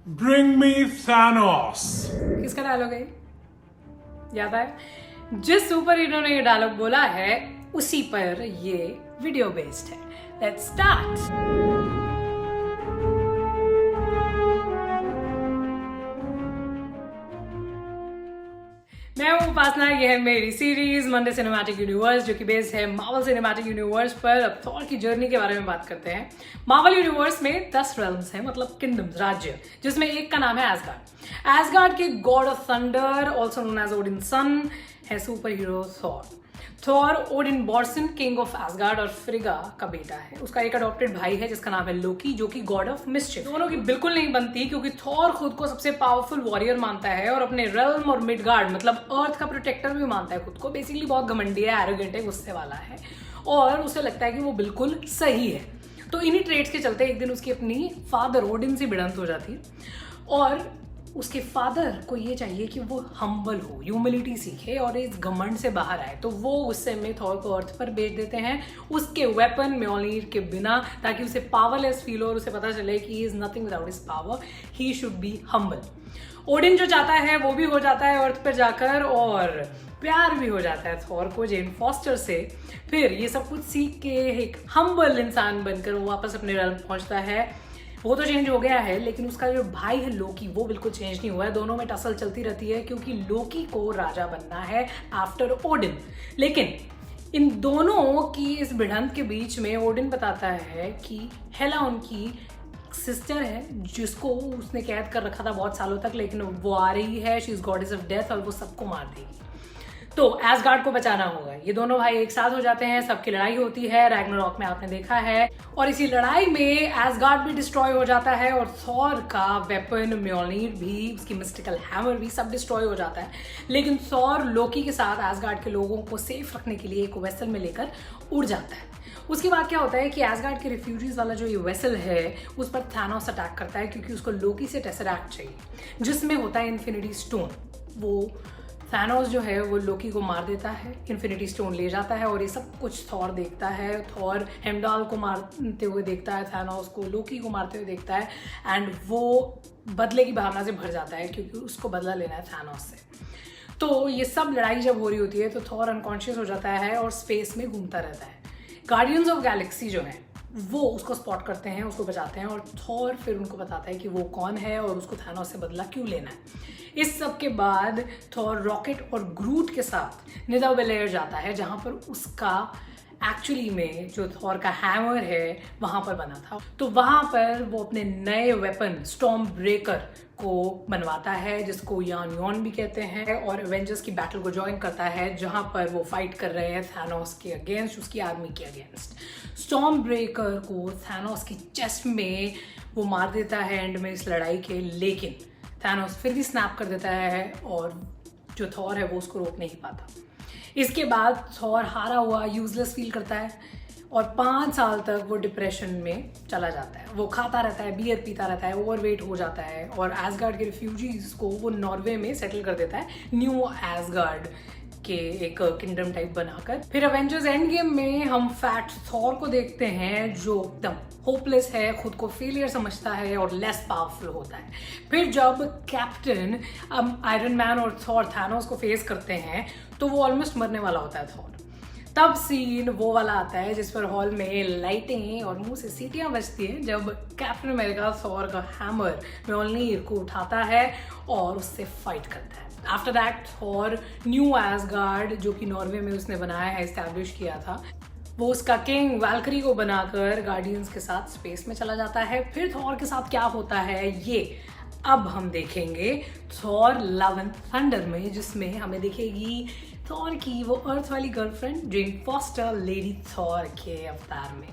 Bring me Thanos. किसका dialogue है? याद है? जिस सुपर हीरो ने ये डायलॉग बोला है उसी पर ये वीडियो बेस्ड है। Let's start. मैं हूँ उपासना, ये है मेरी सीरीज मंडे सिनेमैटिक यूनिवर्स जो कि बेस्ड है मार्वल सिनेमैटिक यूनिवर्स पर। अब थॉर की जर्नी के बारे में बात करते हैं। मार्वल यूनिवर्स में 10 रेल्म्स हैं, मतलब किंगडम्स, राज्य, जिसमें एक का नाम है एसगार्ड। एसगार्ड के god of thunder also known as Odinson है superhero Thor. Thor Odin Borson king of Asgard और फ्रिगा का बेटा है। उसका एक अडॉप्टेड भाई है जिसका नाम है लोकी, जो कि गॉड ऑफ मिस्चिफ। दोनों की बिल्कुल नहीं बनती क्योंकि थॉर खुद को सबसे पावरफुल वॉरियर मानता है और अपने रेल्म और मिडगार्ड मतलब अर्थ का प्रोटेक्टर भी मानता है खुद को। बेसिकली बहुत घमंडी है, एरोगेंट है, गुस्से वाला है और उसे लगता है कि वो बिल्कुल सही है। तो इन्हीं ट्रेड्स के चलते एक दिन उसकी अपनी फादर ओडिन से भिड़ंत हो जाती है और उसके फादर को ये चाहिए कि वो हम्बल हो, ह्यूमिलिटी सीखे और इस घमंड से बाहर आए। तो वो गुस्से में थॉर को अर्थ पर भेज देते हैं उसके वेपन म्योलनीर के बिना, ताकि उसे पावरलेस फील हो और उसे पता चले कि he is nothing without his power, he should be humble. Odin जो चाहता है वो भी हो जाता है अर्थ पर जाकर और प्यार भी हो जाता है थॉर को जेन फॉस्टर से। फिर ये सब कुछ सीख के एक हम्बल इंसान बनकर वो वापस अपने रेल्म पहुंचता है। वो तो चेंज हो गया है लेकिन उसका जो भाई है लोकी वो बिल्कुल चेंज नहीं हुआ है। दोनों में टसल चलती रहती है क्योंकि लोकी को राजा बनना है आफ्टर ओडिन। लेकिन इन दोनों की इस भिड़ंत के बीच में ओडिन बताता है कि हेला उनकी सिस्टर है जिसको उसने कैद कर रखा था बहुत सालों तक, लेकिन वो आ रही है, she is goddess of death और वो सबको मार देगी। तो एसगार्ड को बचाना होगा। ये दोनों भाई एक साथ हो जाते हैं, सबकी लड़ाई होती है, रैग्नारॉक में आपने देखा है। और इसी लड़ाई में एसगार्ड भी डिस्ट्रॉय हो जाता है और थॉर का वेपन म्योलनीर भी, उसकी मिस्टिकल हैमर भी, सब डिस्ट्रॉय हो जाता है। लेकिन थॉर लोकी के साथ एसगार्ड के लोगों को सेफ रखने के लिए एक वेसल में लेकर उड़ जाता है। उसके बाद क्या होता है कि एसगार्ड के रिफ्यूजीज वाला जो ये वेसल है उस पर थैनोस अटैक करता है क्योंकि उसको लोकी से टेसरैक्ट चाहिए जिसमें होता है इन्फिनिटी स्टोन। वो थैनोस जो है वो लोकी को मार देता है, इन्फिनिटी स्टोन ले जाता है और ये सब कुछ थॉर देखता है। थॉर हेमडाल को मारते हुए देखता है, थैनोस को, लोकी को मारते हुए देखता है एंड वो बदले की भावना से भर जाता है क्योंकि उसको बदला लेना है थैनोस से। तो ये सब लड़ाई जब हो रही होती है तो थॉर अनकॉन्शियस हो जाता है और स्पेस में घूमता रहता है। गार्डियंस ऑफ गैलेक्सी जो है वो उसको स्पॉट करते हैं, उसको बचाते हैं और थॉर फिर उनको बताता है कि वो कौन है और उसको थैनोस से बदला क्यों लेना है। इस सब के बाद थॉर रॉकेट और ग्रूट के साथ निदावेलेयर जाता है जहां पर उसका एक्चुअली में जो थॉर का हैमर है वहां पर बना था। तो वहां पर वो अपने नए वेपन स्टॉर्म ब्रेकर को बनवाता है जिसको यान भी कहते हैं और एवेंजर्स की बैटल को ज्वाइन करता है जहां पर वो फाइट कर रहे हैं थैनोस के अगेंस्ट, उसकी आर्मी के अगेंस्ट। स्टॉर्म ब्रेकर को थैनोस की चेस्ट में वो मार देता है एंड में इस लड़ाई के, लेकिन थैनोस फिर भी स्नैप कर देता है और जो थॉर है वो उसको रोक नहीं पाता। इसके बाद थॉर हारा हुआ, यूजलेस फील करता है और 5 साल तक वो डिप्रेशन में चला जाता है। वो खाता रहता है, बियर पीता रहता है, ओवरवेट हो जाता है और एसगार्ड के रिफ्यूजीज को वो नॉर्वे में सेटल कर देता है न्यू एसगार्ड के एक किंगडम टाइप बनाकर। फिर एवेंजर्स एंड गेम में हम फैट थॉर को देखते हैं जो एकदम होपलेस है, खुद को फेलियर समझता है और लेस पावरफुल होता है। फिर जब कैप्टन आयरन मैन और थॉर थैनोस को फेस करते हैं तो वो ऑलमोस्ट मरने वाला होता है थॉर। तब सीन वो वाला आता है जिस पर हॉल में लाइटें और मुंह से सीटियां बजती हैं जब कैप्टन अमेरिका थॉर का हैमर म्योलनीर को उठाता है और उससे फाइट करता है। After that Thor new ash gourd जो कि नॉर्वे में उसने बनाया है, एस्टैब्लिश किया था, वो उसका किंग वैल्करी को बनाकर गार्डियंस के साथ स्पेस में चला जाता है। फिर थॉर के साथ क्या होता है ये अब हम देखेंगे थॉर लव एंड थंडर में, जिसमें हमें दिखेगी थॉर की वो अर्थ वाली गर्लफ्रेंड जेन फॉस्टर लेडी थॉर के अवतार में।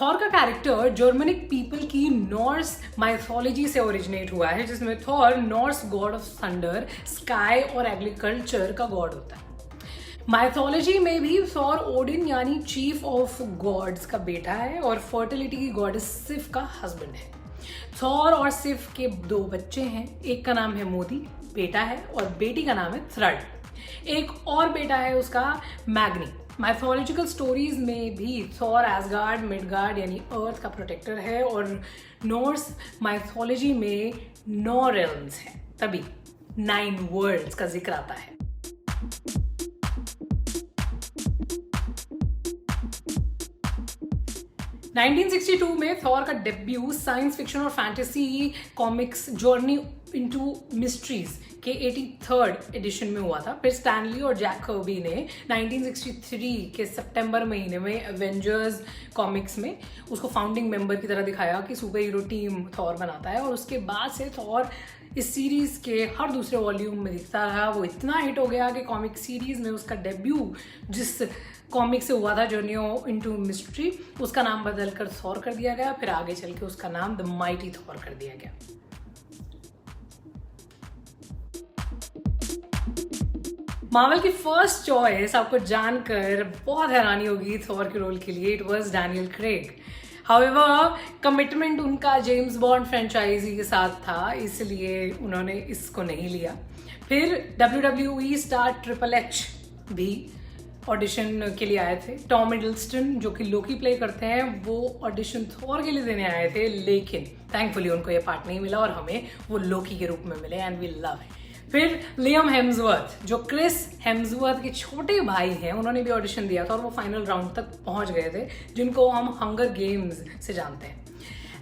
थॉर का कैरेक्टर जर्मनिक पीपल की नॉर्स माइथोलॉजी से ओरिजिनेट हुआ है जिसमें Thor Norse God of thunder, sky और एग्रीकल्चर का गॉड होता है। माइथोलॉजी में भी थॉर ओडिन यानी चीफ ऑफ गॉड्स का बेटा है और फर्टिलिटी की गॉडेस सिफ का हस्बैंड है। थॉर और सिफ के 2 बच्चे हैं, एक का नाम है मोदी, बेटा है, और बेटी का नाम है थ्रड। एक और बेटा है उसका मैग्नी। माइथोलॉजिकल स्टोरीज में भी थॉर एसगार्ड मिडगार्ड यानी अर्थ का प्रोटेक्टर है, और नॉर्स माइथोलॉजी में 9 रेल्म्स हैं, तभी 9 वर्ल्ड्स का जिक्र आता है। नाइनटीन 1962 में थॉर का डेब्यू साइंस फिक्शन और fantasy comics journey into mysteries के 83rd एडिशन में हुआ था। फिर स्टैनली और जैक कर्बी ने 1963 के सितंबर महीने में एवेंजर्स कॉमिक्स में उसको फाउंडिंग मेंबर की तरह दिखाया कि सुपर हीरो टीम थॉर बनाता है, और उसके बाद से थॉर इस सीरीज के हर दूसरे वॉल्यूम में दिखता रहा। वो इतना हिट हो गया कि कॉमिक सीरीज में उसका डेब्यू जिस कॉमिक से हुआ था जर्नी इनटू मिस्ट्री, उसका नाम बदलकर थॉर कर दिया गया। फिर आगे चल के उसका नाम द माइटी थॉर कर दिया गया। मार्वल की फर्स्ट चॉइस आपको जानकर बहुत हैरानी होगी थॉर के रोल के लिए, it was Daniel Craig. However commitment उनका जेम्स बॉन्ड फ्रेंचाइजी के साथ था, इसलिए उन्होंने इसको नहीं लिया। फिर WWE स्टार ट्रिपल एच भी ऑडिशन के लिए आए थे। टॉम हिडलस्टन जो कि लोकी प्ले करते हैं, वो ऑडिशन थॉर के लिए देने आए थे, लेकिन थैंकफुली उनको ये पार्ट नहीं मिला और हमें वो लोकी के रूप में मिले, एंड वी लव इट। फिर लियम हेम्सवर्थ जो क्रिस हेम्सवर्थ के छोटे भाई हैं, उन्होंने भी ऑडिशन दिया था और वो फाइनल राउंड तक पहुंच गए थे, जिनको हम हंगर गेम्स से जानते हैं।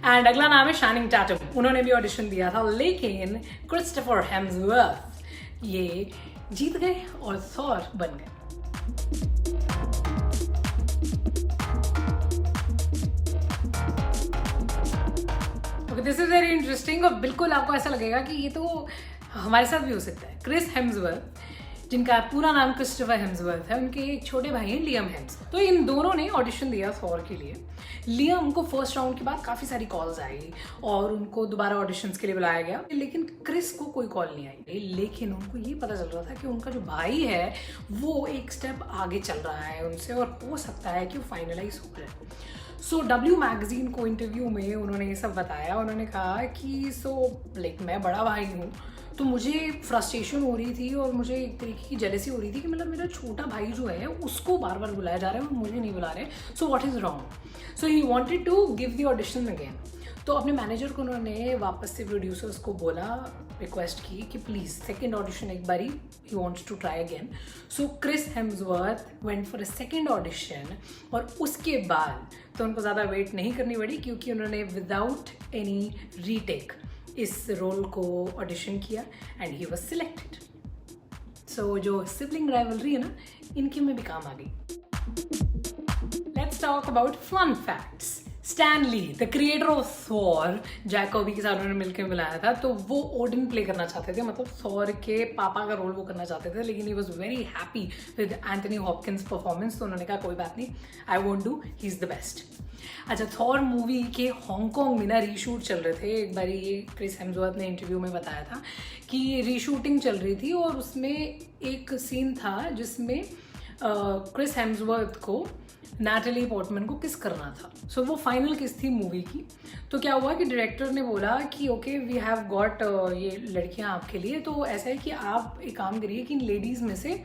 एंड अगला नाम है शानिंग टैटम, उन्होंने भी ऑडिशन दिया था, लेकिन क्रिस्टोफर हेम्सवर्थ ये जीत गए और थॉर बन गए। दिस इज वेरी इंटरेस्टिंग, और बिल्कुल आपको ऐसा लगेगा कि ये तो हमारे साथ भी हो सकता है। क्रिस हेम्सवर्थ, जिनका पूरा नाम क्रिस्टोफर हेम्सवर्थ है, उनके एक छोटे भाई हैं लियम हेम्सवर्थ। तो इन दोनों ने ऑडिशन दिया थॉर के लिए। लियम को फर्स्ट राउंड के बाद काफ़ी सारी कॉल्स आई और उनको दोबारा ऑडिशंस के लिए बुलाया गया, लेकिन क्रिस को कोई कॉल नहीं आई। लेकिन उनको ये पता चल रहा था कि उनका जो भाई है वो एक स्टेप आगे चल रहा है उनसे, और हो सकता है कि वो फाइनलाइज हो जाए। सो W मैगजीन को इंटरव्यू में उन्होंने ये सब बताया। उन्होंने कहा कि मैं बड़ा भाई हूँ, तो मुझे फ्रस्ट्रेशन हो रही थी और मुझे एक तरीके की जेलसी हो रही थी कि मतलब मेरा छोटा भाई जो है उसको बार बार बुलाया जा रहा है और मुझे नहीं बुला रहे, so what is wrong. So he wanted to give the audition again. तो अपने मैनेजर को उन्होंने वापस से प्रोड्यूसर्स को बोला, रिक्वेस्ट की कि प्लीज़ सेकेंड ऑडिशन एक बारी, he wants to try again. So Chris Hemsworth went for a second audition, और उसके बाद तो उनको ज़्यादा वेट नहीं करनी पड़ी, क्योंकि उन्होंने विदाउट एनी रीटेक इस रोल को ऑडिशन किया एंड ही वाज सिलेक्टेड। सो जो सिबलिंग राइवलरी है ना, इनकी में भी काम आ गई। Let's talk about fun facts. Stan Lee, the creator of Thor, Jack Kirby के साथ उन्होंने मिलकर मिलाया था, तो वो ओडिन प्ले करना चाहते थे, मतलब थॉर के पापा का रोल वो करना चाहते थे, लेकिन he was very happy with Anthony Hopkins performance. तो उन्होंने कहा कोई बात नहीं, I won't do, he is the best. अच्छा, थॉर मूवी के हांगकांग में ना रीशूट चल रहे थे। एक बार ये क्रिस हेम्सवर्थ ने इंटरव्यू में बताया था कि रीशूटिंग चल रही थी और उसमें एक सीन था जिसमें क्रिस हेम्सवर्थ को नैटली पोर्टमैन को किस करना था। सो वो फाइनल किस थी मूवी की। तो क्या हुआ कि डायरेक्टर ने बोला कि ओके वी हैव गॉट ये लड़कियां आपके लिए, तो ऐसा है कि आप एक काम करिए कि इन लेडीज़ में से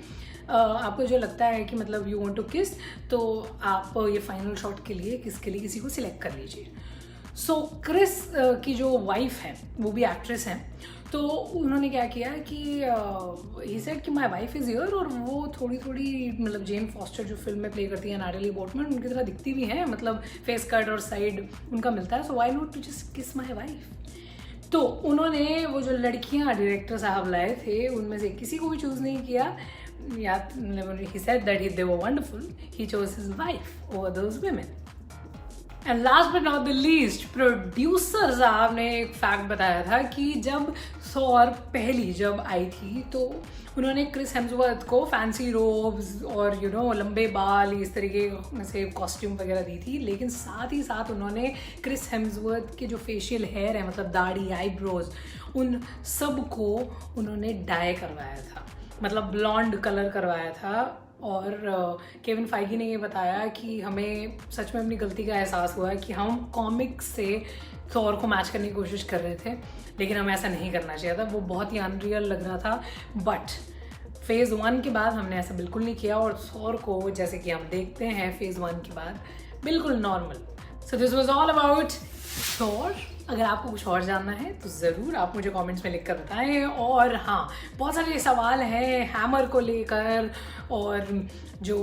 आपको जो लगता है कि मतलब यू वांट टू किस, तो आप ये फाइनल शॉट के लिए किसी को सिलेक्ट कर लीजिए। सो क्रिस की जो वाइफ है वो भी एक्ट्रेस हैं, तो उन्होंने क्या किया कि ही सेड कि माय वाइफ इज़ हियर, और वो थोड़ी मतलब जेन फॉस्टर जो फिल्म में प्ले करती है नैटली पोर्टमैन, उनकी तरह दिखती भी हैं, मतलब फेस कट और साइड उनका मिलता है, so why not to just kiss my wife. तो उन्होंने वो जो लड़कियां डायरेक्टर साहब लाए थे उनमें से किसी को भी चूज़ नहीं किया, या he said that they were wonderful, he chose his wife over those women. And last but not the least, producer साहब ने एक फैक्ट बताया था कि जब थॉर पहली जब आई थी तो उन्होंने क्रिस हेम्सवर्थ को फैंसी रोब्स और लंबे बाल इस तरीके से कॉस्ट्यूम वगैरह दी थी, लेकिन साथ ही साथ उन्होंने क्रिस हेम्सवर्थ के जो फेशियल हेयर है, मतलब दाढ़ी, आईब्रोज, उन सब को उन्होंने डाई करवाया था, मतलब ब्लॉन्ड कलर करवाया था। और केविन फाइगी ने ये बताया कि हमें सच में अपनी गलती का एहसास हुआ है कि हम कॉमिक्स से थॉर को मैच करने की कोशिश कर रहे थे, लेकिन हमें ऐसा नहीं करना चाहिए था, वो बहुत ही अनरियल लग रहा था। बट फेज़ 1 के बाद हमने ऐसा बिल्कुल नहीं किया, और थॉर को जैसे कि हम देखते हैं फेज़ 1 के बाद बिल्कुल normal. So this was all about Thor. अगर आपको कुछ और जानना है तो ज़रूर आप मुझे कमेंट्स में लिख कर बताएं। और हाँ, बहुत सारे सवाल हैं हैमर को लेकर और जो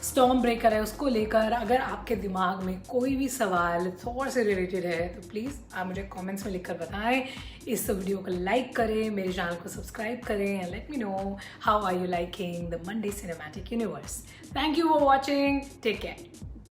स्टॉर्म ब्रेकर है उसको लेकर। अगर आपके दिमाग में कोई भी सवाल थॉर से रिलेटेड है तो प्लीज़ आप मुझे कमेंट्स में लिख कर बताएं। इस वीडियो को लाइक करें, मेरे चैनल को सब्सक्राइब करें and let me know how are you liking the Monday cinematic universe. Thank you for watching, take care.